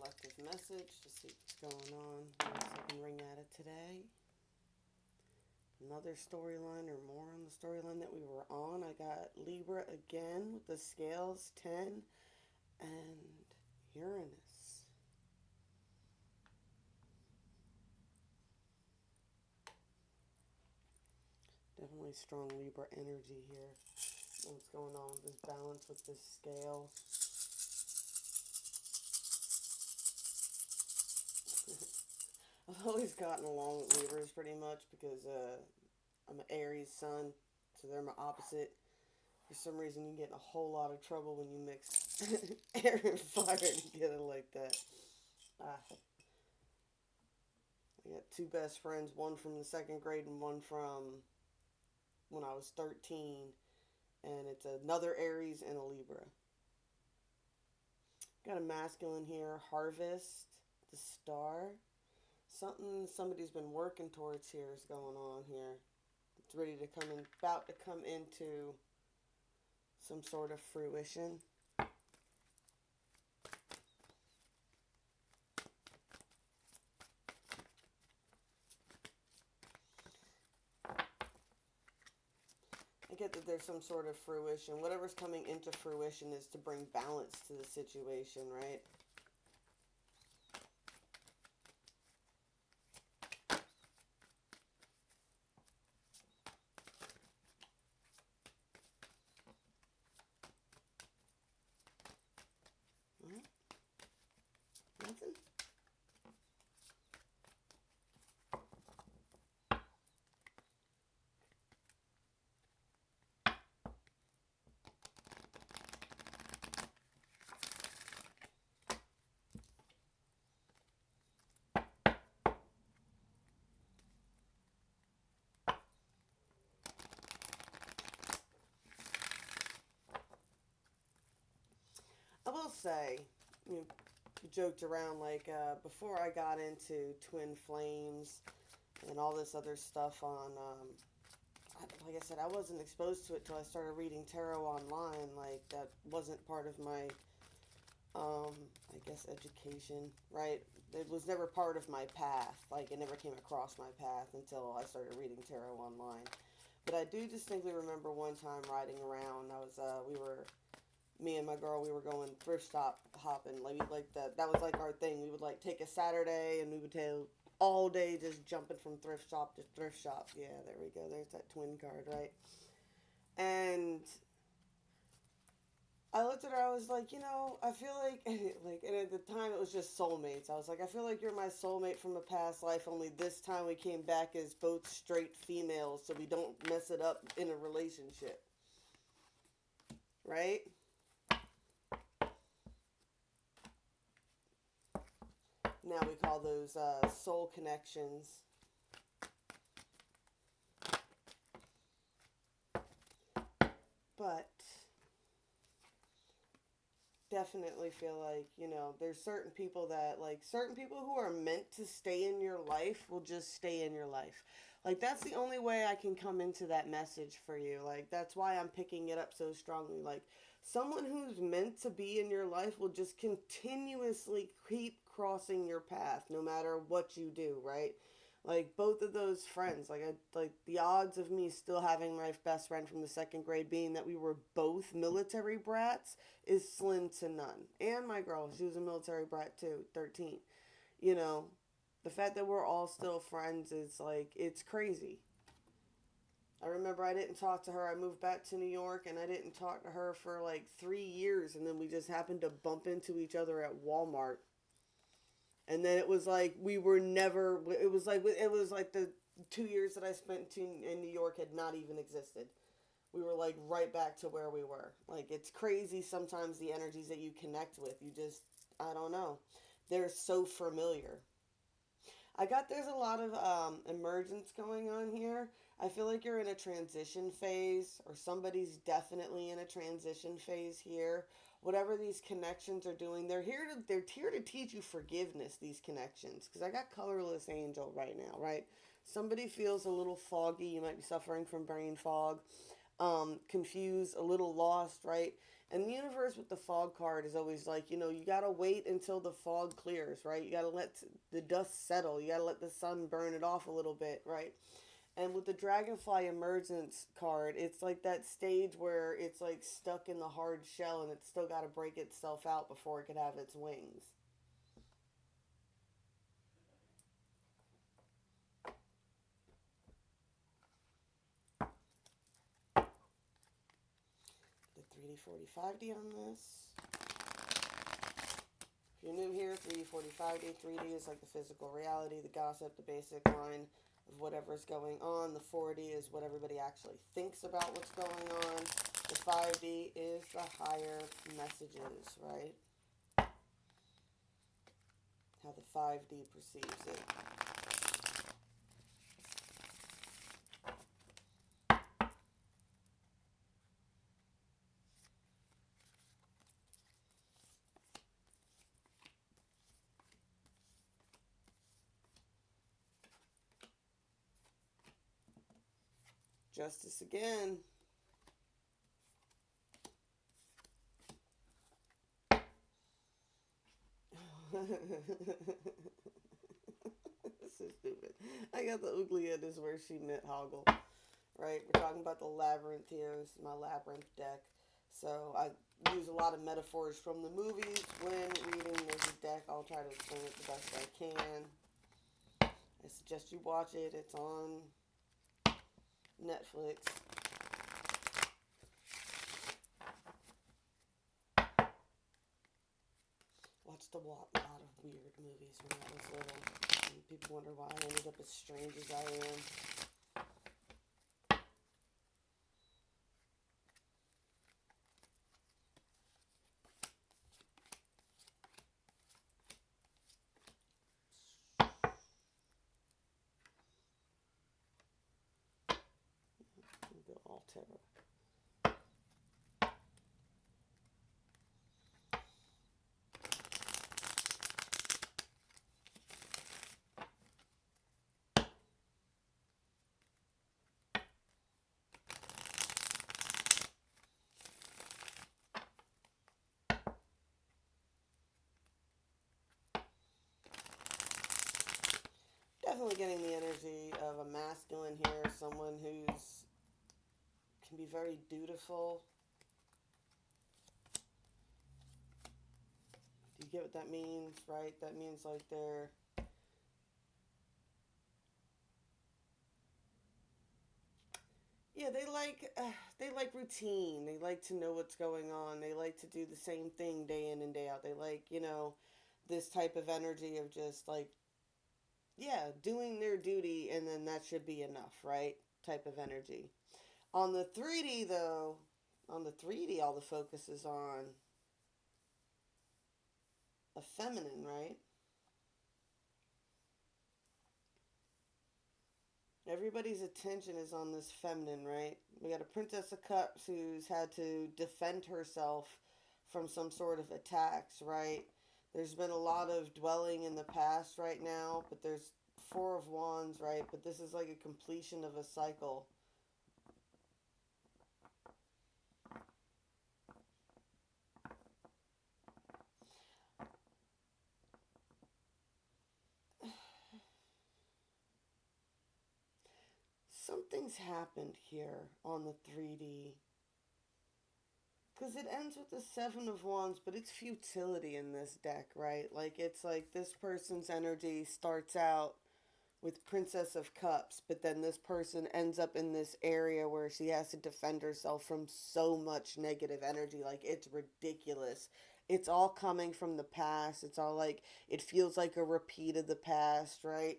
collective message to see what's going on in the second ring at it today. Another storyline or more on the storyline that we were on. I got Libra again with the scales 10 and Uranus. Definitely strong Libra energy here. What's going on with this balance with this scale? I've always gotten along with Libras pretty much because I'm an Aries sun, so they're my opposite. For some reason, you get in a whole lot of trouble when you mix air and fire together like that. Ah, I got two best friends, one from the second grade and one from when I was 13, and it's another Aries and a Libra. Got a masculine here, Harvest, the star. Something somebody's been working towards here is going on here. It's ready to come in, about to come into some sort of fruition. I get that there's some sort of fruition. Whatever's coming into fruition is to bring balance to the situation, right? What? Nothing? I will say, you know, joked around like before I got into twin flames and all this other stuff on like I said, I wasn't exposed to it till I started reading tarot online. Like that wasn't part of my I guess education, right? It was never part of my path. Like it never came across my path until I started reading tarot online. But I do distinctly remember one time riding around. I was we were me and my girl, we were going thrift shop hopping. Like we like that was like our thing. We would like take a Saturday and we would take all day just jumping from thrift shop to thrift shop. Yeah, there we go. There's that twin card, right? And I looked at her. I was like, I feel like, like, and at the time it was just soulmates. I was like, I feel like you're my soulmate from a past life. Only this time we came back as both straight females, so we don't mess it up in a relationship, right? Now we call those soul connections. But definitely feel like, there's certain people that, like, certain people who are meant to stay in your life will just stay in your life. Like, that's the only way I can come into that message for you. Like, that's why I'm picking it up so strongly. Like, someone who's meant to be in your life will just continuously keep crossing your path no matter what you do, right? Like both of those friends, like the odds of me still having my best friend from the second grade being that we were both military brats is slim to none. And my girl, she was a military brat too, 13. You know, the fact that we're all still friends is like it's crazy. I remember I didn't talk to her. I moved back to New York and I didn't talk to her for like 3 years, and then we just happened to bump into each other at Walmart. And then it was like we were never. It was like the 2 years that I spent in New York had not even existed. We were like right back to where we were. Like it's crazy sometimes the energies that you connect with. You just I don't know. They're so familiar. I got there's a lot of emergence going on here. I feel like you're in a transition phase, or somebody's definitely in a transition phase here. Whatever these connections are doing, they're here to teach you forgiveness. These connections, because I got colorless angel right now, right? Somebody feels a little foggy. You might be suffering from brain fog, confused, a little lost, right? And the universe with the fog card is always like, you gotta wait until the fog clears, right? You gotta let the dust settle. You gotta let the sun burn it off a little bit, right? And with the dragonfly emergence card, it's like that stage where it's like stuck in the hard shell and it's still got to break itself out before it could have its wings. The 3D 45D on this. If you're new here, 3D 45D, 3D is like the physical reality, the gossip, the basic line of whatever's going on. The 4D is what everybody actually thinks about what's going on. The 5D is the higher messages, right? How the 5D perceives it. Justice again. This is stupid. I got the Ooglia, this is where she met Hoggle. Right? We're talking about the labyrinth here. This is my labyrinth deck. So I use a lot of metaphors from the movies when reading this deck. I'll try to explain it the best I can. I suggest you watch it. It's on Netflix. Watched a lot of weird movies when I was little. And people wonder why I ended up as strange as I am. Go all terror. Definitely getting the energy of a masculine here, someone who's can be very dutiful. Do you get what that means, right? That means like yeah, they like routine. They like to know what's going on. They like to do the same thing day in and day out. They like, this type of energy of just like, yeah, doing their duty and then that should be enough, right? Type of energy. On the 3D though, on the 3D all the focus is on a feminine, right? Everybody's attention is on this feminine, right? We got a Princess of Cups who's had to defend herself from some sort of attacks, right? There's been a lot of dwelling in the past right now, but there's Four of Wands, right? But this is like a completion of a cycle. Something's happened here on the 3D. Because it ends with the Seven of Wands, but it's futility in this deck, right? Like, it's like this person's energy starts out with Princess of Cups, but then this person ends up in this area where she has to defend herself from so much negative energy. Like, it's ridiculous. It's all coming from the past. It's all like, it feels like a repeat of the past, right?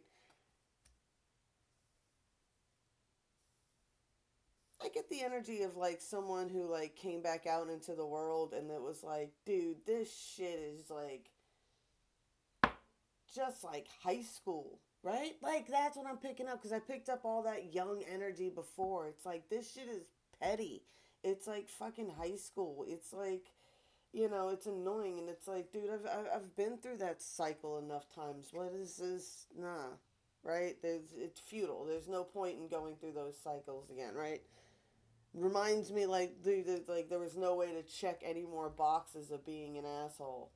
I get the energy of like someone who like came back out into the world and it was like, dude, this shit is like just like high school, right? Like that's what I'm picking up because I picked up all that young energy before. It's like this shit is petty. It's like fucking high school. It's like, it's annoying and it's like, dude, I've been through that cycle enough times. What is this? Nah, right? It's futile. There's no point in going through those cycles again, right? Reminds me like like there was no way to check any more boxes of being an asshole.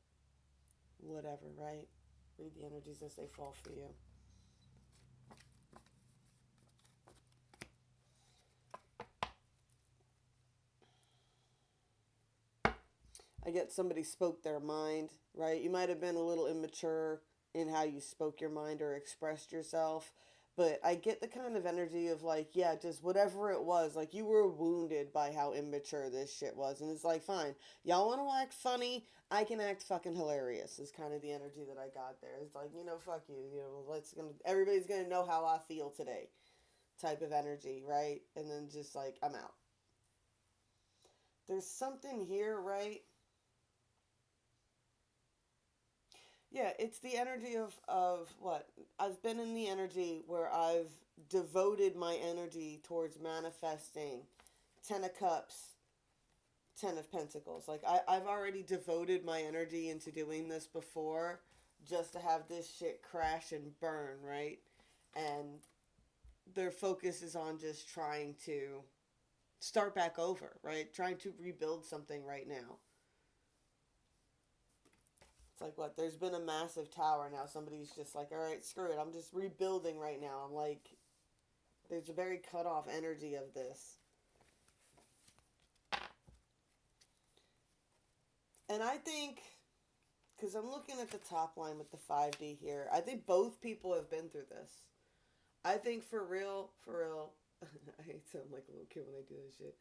Whatever, right? Read the energies as they fall for you. I get somebody spoke their mind, right? You might have been a little immature in how you spoke your mind or expressed yourself, but I get the kind of energy of like, yeah, just whatever it was, like you were wounded by how immature this shit was, and it's like, fine, y'all want to act funny, I can act fucking hilarious. Is kind of the energy that I got there. It's like, fuck you, everybody's gonna know how I feel today, type of energy, right? And then just like I'm out. There's something here, right? Yeah, it's the energy of what? I've been in the energy where I've devoted my energy towards manifesting 10 of cups, 10 of pentacles. Like I've already devoted my energy into doing this before just to have this shit crash and burn, right? And their focus is on just trying to start back over, right? Trying to rebuild something right now. It's like what? There's been a massive tower now. Somebody's just like, all right, screw it. I'm just rebuilding right now. I'm like, there's a very cut off energy of this. And I think, because I'm looking at the top line with the 5D here, I think both people have been through this. I think for real, I hate sound like a little kid when I do this shit.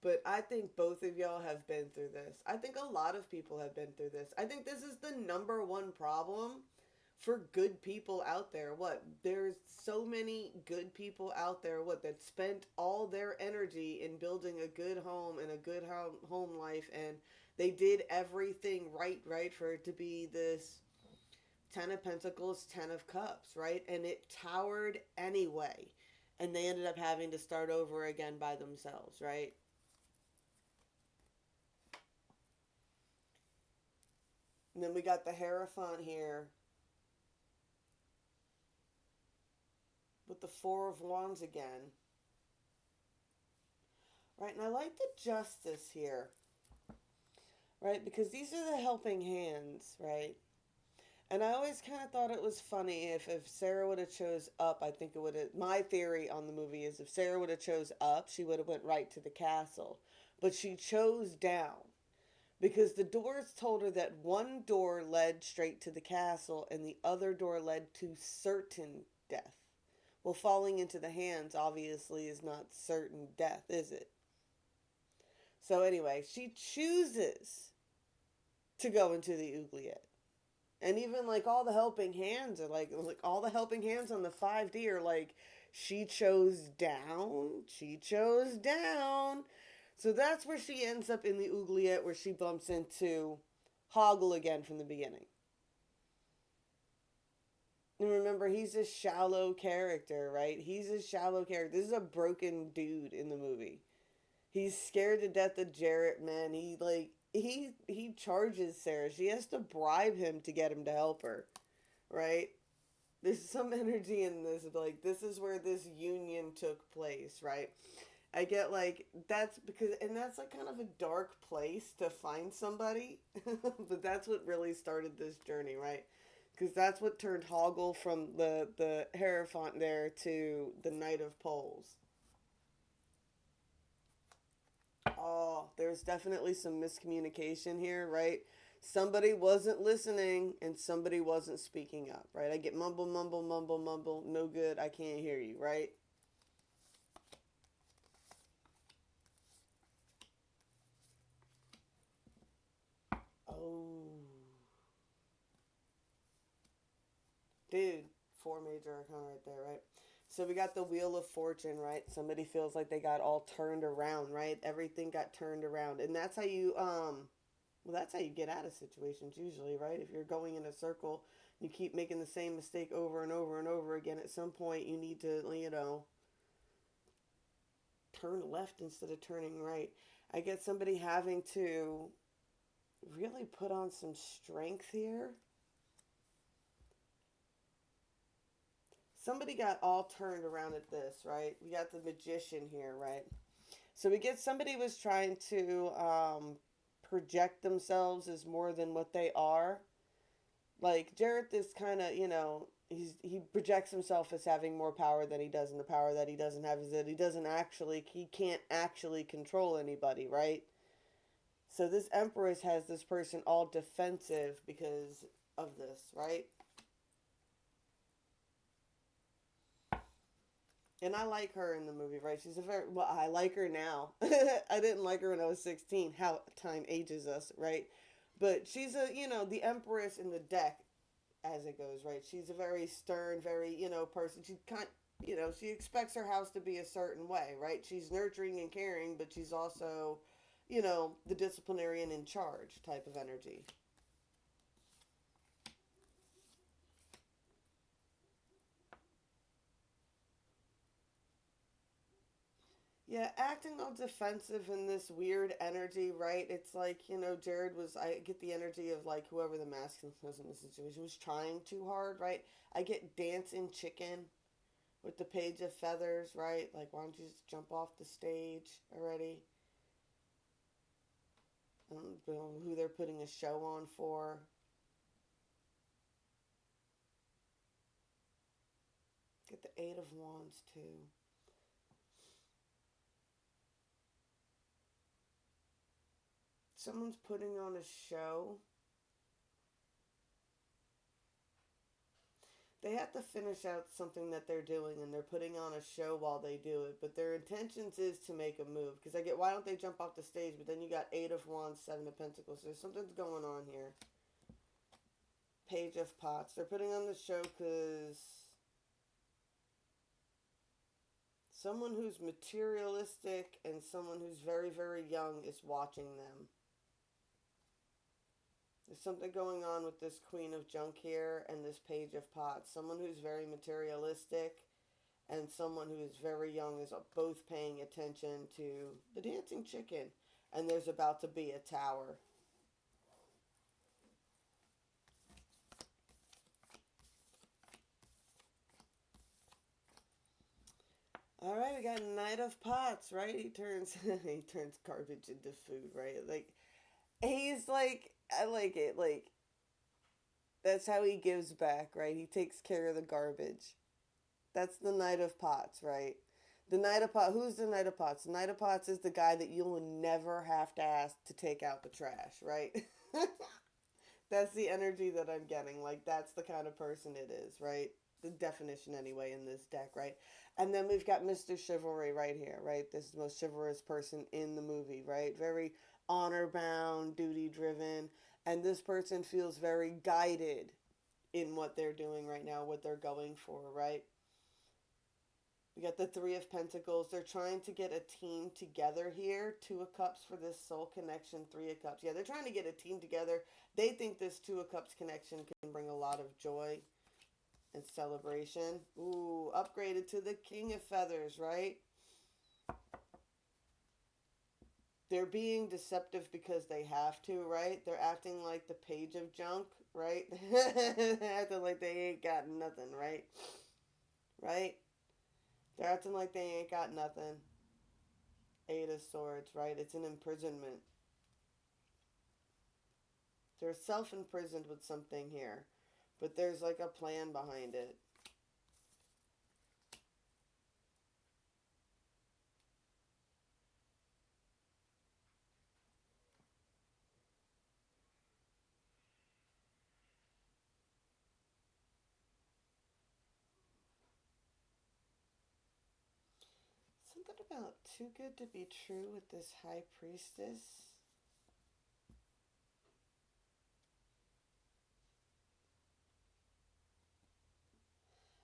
But I think both of y'all have been through this. I think a lot of people have been through this. I think this is the number one problem for good people out there. What? There's so many good people out there, what, that spent all their energy in building a good home and a good home life, and they did everything right, for it to be this 10 of Pentacles, 10 of Cups, right? And it towered anyway. And they ended up having to start over again by themselves, right? And then we got the Hierophant here with the Four of Wands again. Right, and I like the Justice here. Right, because these are the helping hands, right? And I always kind of thought it was funny if Sarah would have chose up, I think it would have, my theory on the movie is if Sarah would have chose up, she would have went right to the castle. But she chose down because the doors told her that one door led straight to the castle and the other door led to certain death. Well, falling into the hands obviously is not certain death, is it? So anyway, she chooses to go into the oubliette. And even like all the helping hands are like all the helping hands on the 5D are like she chose down, she chose down. So that's where she ends up in the oubliette where she bumps into Hoggle again from the beginning. And remember, he's a shallow character, right? He's a shallow character. This is a broken dude in the movie. He's scared to death of Jarrett, man. He charges Sarah. She has to bribe him to get him to help her, right? There's some energy in this, like this is where this union took place, right? I get like that's because and that's like kind of a dark place to find somebody, but that's what really started this journey, right? Because that's what turned Hoggle from the Hierophant there to the Knight of Poles. Oh, there's definitely some miscommunication here, right? Somebody wasn't listening and somebody wasn't speaking up, right? I get mumble, mumble, mumble, mumble, no good, I can't hear you, right? Oh, dude, four major arcana right there, right? So we got the Wheel of Fortune, right? Somebody feels like they got all turned around, right? Everything got turned around. And that's how you well, that's how you get out of situations usually, right? If you're going in a circle, you keep making the same mistake over and over and over again, at some point you need to, turn left instead of turning right. I get somebody having to really put on some strength here. Somebody got all turned around at this, right? We got the Magician here, right? So we get somebody was trying to project themselves as more than what they are. Like Jareth is kind of, he projects himself as having more power than he does, and the power that he doesn't have is that he can't actually control anybody, right? So this Empress has this person all defensive because of this, right? And I like her in the movie, right? She's a very, well, I like her now. I didn't like her when I was 16. How time ages us, right? But she's the Empress in the deck as it goes, right? She's a very stern, very, person. She expects her house to be a certain way, right? She's nurturing and caring, but she's also, the disciplinarian in charge type of energy. Yeah, acting all defensive in this weird energy, right? It's like, Jared was, I get the energy of like whoever the masculine was in this situation was trying too hard, right? I get dancing chicken with the page of feathers, right? Like, why don't you just jump off the stage already? I don't know who they're putting a show on for. Get the Eight of Wands, too. Someone's putting on a show. They have to finish out something that they're doing and they're putting on a show while they do it, but their intentions is to make a move, because I get why don't they jump off the stage, but then you got Eight of Wands, Seven of Pentacles. There's something's going on here. Page of Pots. They're putting on the show because someone who's materialistic and someone who's very, very young is watching them. There's something going on with this Queen of Junk here and this Page of Pots. Someone who's very materialistic and someone who is very young is both paying attention to the dancing chicken. And there's about to be a tower. All right, we got Knight of Pots, right? He turns he turns garbage into food, right? Like he's like, I like it. Like that's how he gives back, right? He takes care of the garbage. That's the Knight of Pots, right? The Knight of Pots. Who's the Knight of Pots? The Knight of Pots is the guy that you will never have to ask to take out the trash, right? That's the energy that I'm getting. Like, that's the kind of person it is, right? The definition, anyway, in this deck, right? And then we've got Mr. Chivalry right here, right? This is the most chivalrous person in the movie, right? Very honor bound, duty driven. And this person feels very guided in what they're doing right now, what they're going for, right? We got the Three of Pentacles. They're trying to get a team together here. Two of Cups for this soul connection. Three of Cups. Yeah, they're trying to get a team together. They think this Two of Cups connection can bring a lot of joy and celebration. Ooh, upgraded to the King of Feathers, right? They're being deceptive because they have to, right? They're acting like the Page of Junk, right? They're acting like they ain't got nothing, right? Right? They're acting like they ain't got nothing. Eight of Swords, right? It's an imprisonment. They're self-imprisoned with something here, but there's like a plan behind it. Something about too good to be true with this High Priestess.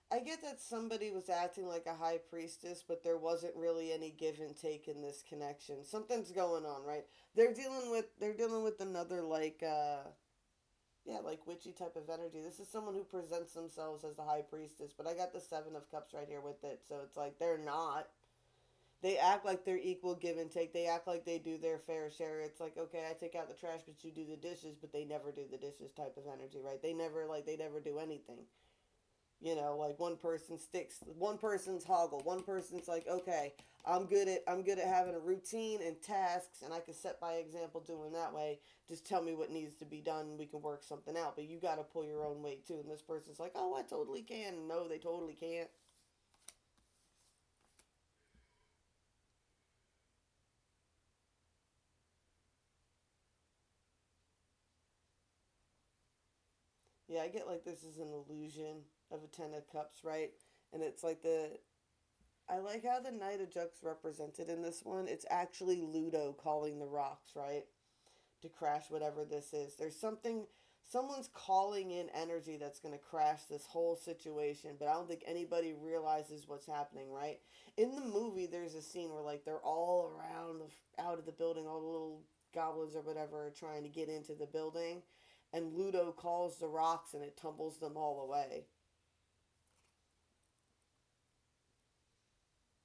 I get that somebody was acting like a high priestess, but there wasn't really any give and take in this connection. Something's going on, right? They're dealing with another like yeah, like witchy type of energy. This is someone who presents themselves as the high priestess, but I got the 7 of Cups right here with it. So it's like they're not. They act like they're equal give and take. They act like they do their fair share. It's like, okay, I take out the trash, but you do the dishes, but they never do the dishes type of energy, right? They never do anything. Like one person's hoggle, one person's like, okay, I'm good at having a routine and tasks, and I can set by example doing that way. Just tell me what needs to be done, and we can work something out. But you got to pull your own weight too. And this person's like, oh, I totally can. No, they totally can't. Yeah, I get like this is an illusion of a ten of cups, right? And it's like I like how the Knight of Jugs represented in this one. It's actually Ludo calling the rocks, right? To crash whatever this is. Someone's calling in energy that's going to crash this whole situation, but I don't think anybody realizes what's happening, right? In the movie, there's a scene where like they're all around out of the building, all the little goblins or whatever are trying to get into the building, and Ludo calls the rocks and it tumbles them all away.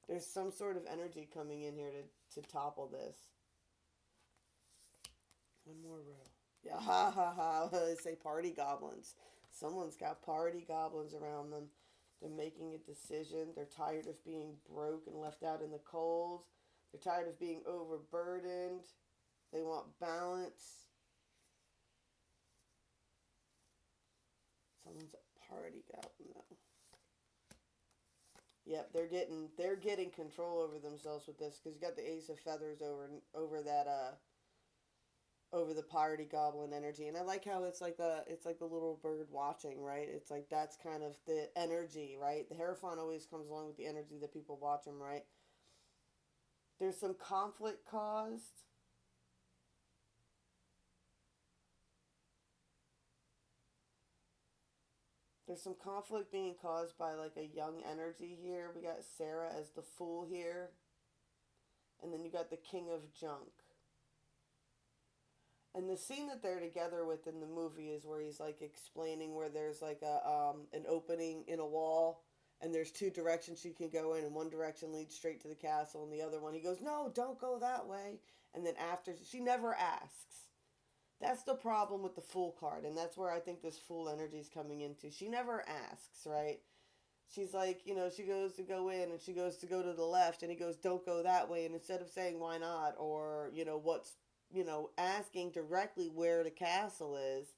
There's some sort of energy coming in here to topple this. One more row. Yeah, ha ha ha. They say party goblins. Someone's got party goblins around them. They're making a decision. They're tired of being broke and left out in the cold. They're tired of being overburdened. They want balance. Someone's a party goblin though. Yep, they're getting control over themselves with this because you got the Ace of Feathers over the party goblin energy, and I like how it's like the little bird watching, right? It's like that's kind of the energy, right? The Hierophant always comes along with the energy that people watch him, right? There's some conflict caused. There's some conflict being caused by like a young energy here. We got Sarah as the fool here, and then you got the king of junk. And the scene that they're together with in the movie is where he's like explaining where there's like a an opening in a wall, and there's two directions you can go in, and one direction leads straight to the castle, and the other one he goes, no, don't go that way. And then after, she never asks. That's the problem with the fool card, and that's where I think this fool energy is coming into. She never asks, right? She's like, she goes to go in and she goes to go to the left, and he goes, don't go that way. And instead of saying why not, or, asking directly where the castle is,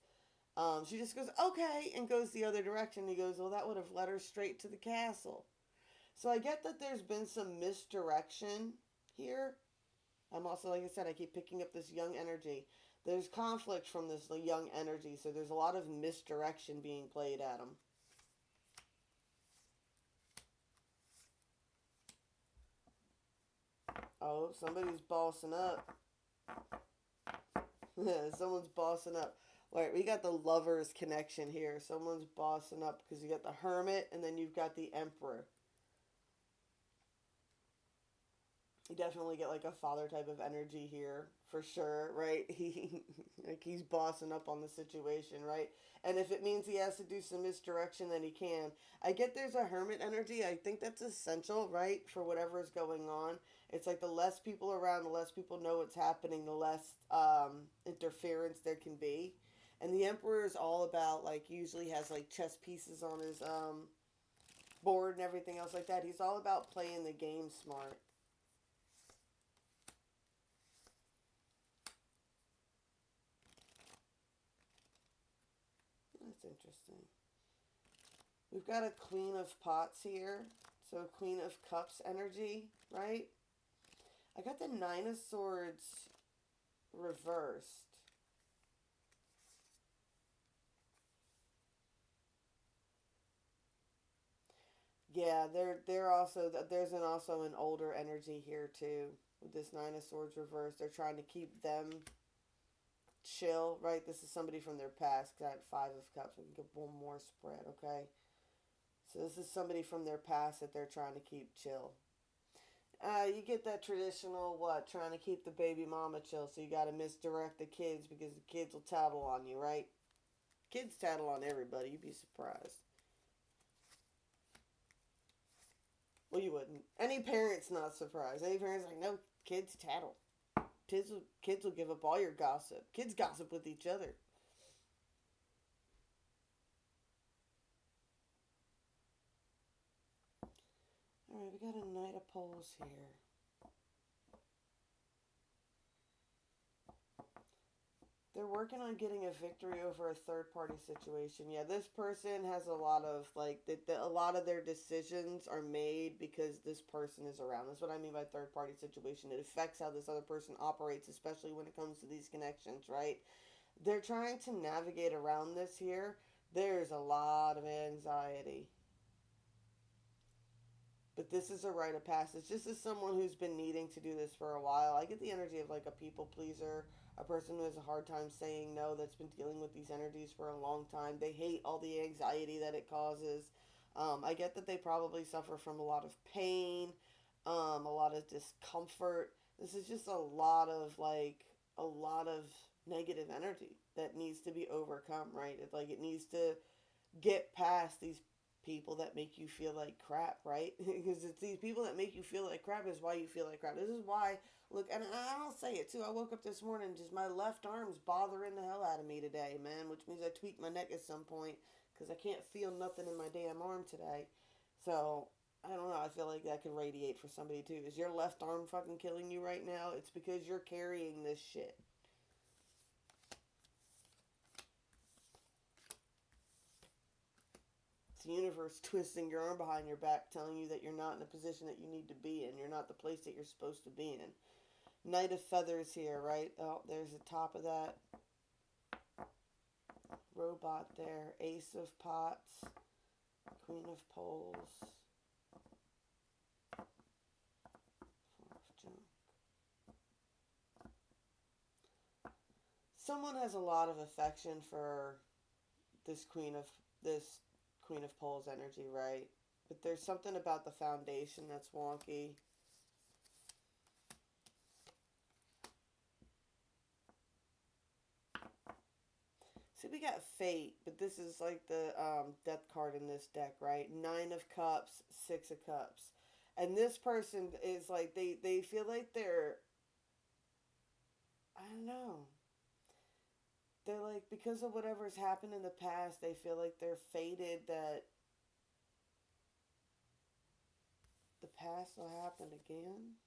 she just goes, okay, and goes the other direction. He goes, well, that would have led her straight to the castle. So I get that there's been some misdirection here. I'm also, like I said, I keep picking up this young energy. There's conflict from this young energy, so there's a lot of misdirection being played at him. Oh, somebody's bossing up. Someone's bossing up. All right, we got the lovers connection here. Someone's bossing up because you got the hermit and then you've got the emperor. You definitely get like a father type of energy here for sure, right? He's bossing up on the situation, right? And if it means he has to do some misdirection, then he can. I get there's a hermit energy. I think that's essential, right, for whatever is going on. It's like the less people around, the less people know what's happening, the less interference there can be. And the emperor is all about like usually has like chess pieces on his board and everything else like that. He's all about playing the game smart. That's interesting. We've got a Queen of Pots here. So Queen of Cups energy, right? I got the Nine of Swords reversed. Yeah, they're also there's also an older energy here too with this Nine of Swords reversed. They're trying to keep them chill, right? This is somebody from their past. 'Cause I had Five of Cups. We can get one more spread, okay? So this is somebody from their past that they're trying to keep chill. You get that traditional what? Trying to keep the baby mama chill, so you got to misdirect the kids because the kids will tattle on you, right? Kids tattle on everybody. You'd be surprised. Well, you wouldn't. Any parent's not surprised. Any parent's like, no, kids tattle. Kids will give up all your gossip. Kids gossip with each other. All right, we got a Knight of Poles here. They're working on getting a victory over a third party situation. Yeah, this person has a lot of like a lot of their decisions are made because this person is around. That's what I mean by third party situation. It affects how this other person operates, especially when it comes to these connections, right? They're trying to navigate around this here. There's a lot of anxiety. But this is a rite of passage. This is someone who's been needing to do this for a while. I get the energy of like a people pleaser, a person who has a hard time saying no, that's been dealing with these energies for a long time. They hate all the anxiety that it causes. I get that they probably suffer from a lot of pain, a lot of discomfort. This is just a lot of negative energy that needs to be overcome, right? It's like it needs to get past these people that make you feel like crap, right? Because it's these people that make you feel like crap is why you feel like crap. This is why, look, and I'll say it too. I woke up this morning, just my left arm's bothering the hell out of me today, man, which means I tweaked my neck at some point because I can't feel nothing in my damn arm today. So, I don't know. I feel like that could radiate for somebody too. Is your left arm fucking killing you right now? It's because you're carrying this shit. It's the universe twisting your arm behind your back, telling you that you're not in the position that you need to be in. You're not the place that you're supposed to be in. Knight of Feathers here, right? Oh, there's the top of that. Robot there. Ace of Pots. Queen of Poles. Four of Junk. Someone has a lot of affection for this this Queen of Poles energy, right? But there's something about the foundation that's wonky. See, we got Fate, but this is like the death card in this deck, right? Nine of Cups, Six of Cups. And this person is like, they feel like they're, I don't know. They're like, because of whatever's happened in the past, they feel like they're fated that the past will happen again.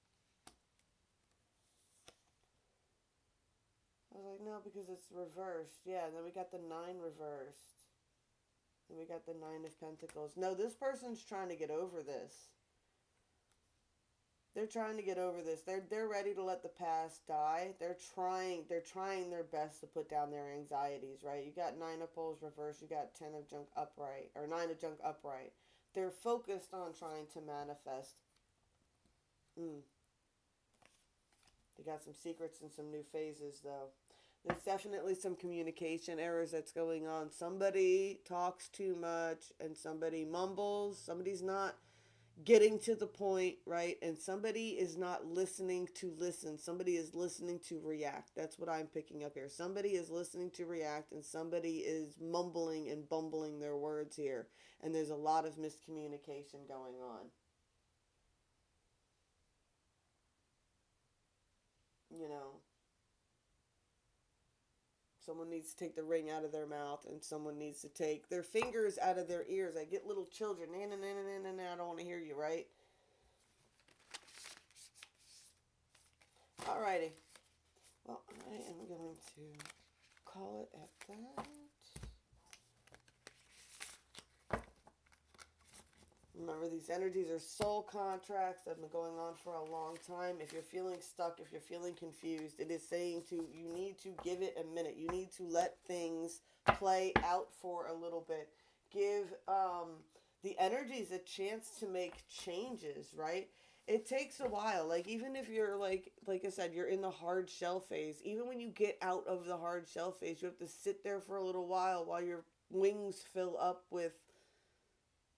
I was like, no, because it's reversed. Yeah, and then we got the nine reversed. And we got the Nine of Pentacles. No, this person's trying to get over this. They're trying to get over this. They're ready to let the past die. They're trying their best to put down their anxieties, right? You got Nine of Poles reversed, you got 10 of Junk upright, or Nine of Junk upright. They're focused on trying to manifest. They got some secrets and some new phases though. There's definitely some communication errors that's going on. Somebody talks too much and somebody mumbles. Somebody's not getting to the point, right? And somebody is not listening to listen. Somebody is listening to react. That's what I'm picking up here. Somebody is listening to react and somebody is mumbling and bumbling their words here. And there's a lot of miscommunication going on. You know, someone needs to take the ring out of their mouth and someone needs to take their fingers out of their ears. I get little children. Nah, nah, nah, nah, nah, nah, I don't want to hear you, right? Alrighty. Well, I am going to call it at that. Remember, these energies are soul contracts that have been going on for a long time. If you're feeling stuck, if you're feeling confused, it is saying you need to give it a minute. You need to let things play out for a little bit. Give the energies a chance to make changes, right? It takes a while. Like, even if you're like I said, you're in the hard shell phase. Even when you get out of the hard shell phase, you have to sit there for a little while your wings fill up with,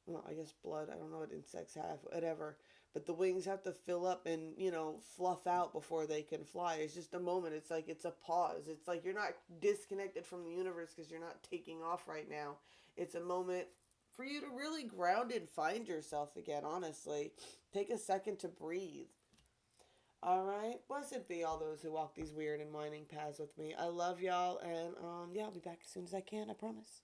well, I guess blood. I don't know what insects have, whatever. But the wings have to fill up and, fluff out before they can fly. It's just a moment. It's like it's a pause. It's like you're not disconnected from the universe because you're not taking off right now. It's a moment for you to really ground and find yourself again, honestly. Take a second to breathe. All right. Blessed be all those who walk these weird and winding paths with me. I love y'all. And, yeah, I'll be back as soon as I can. I promise.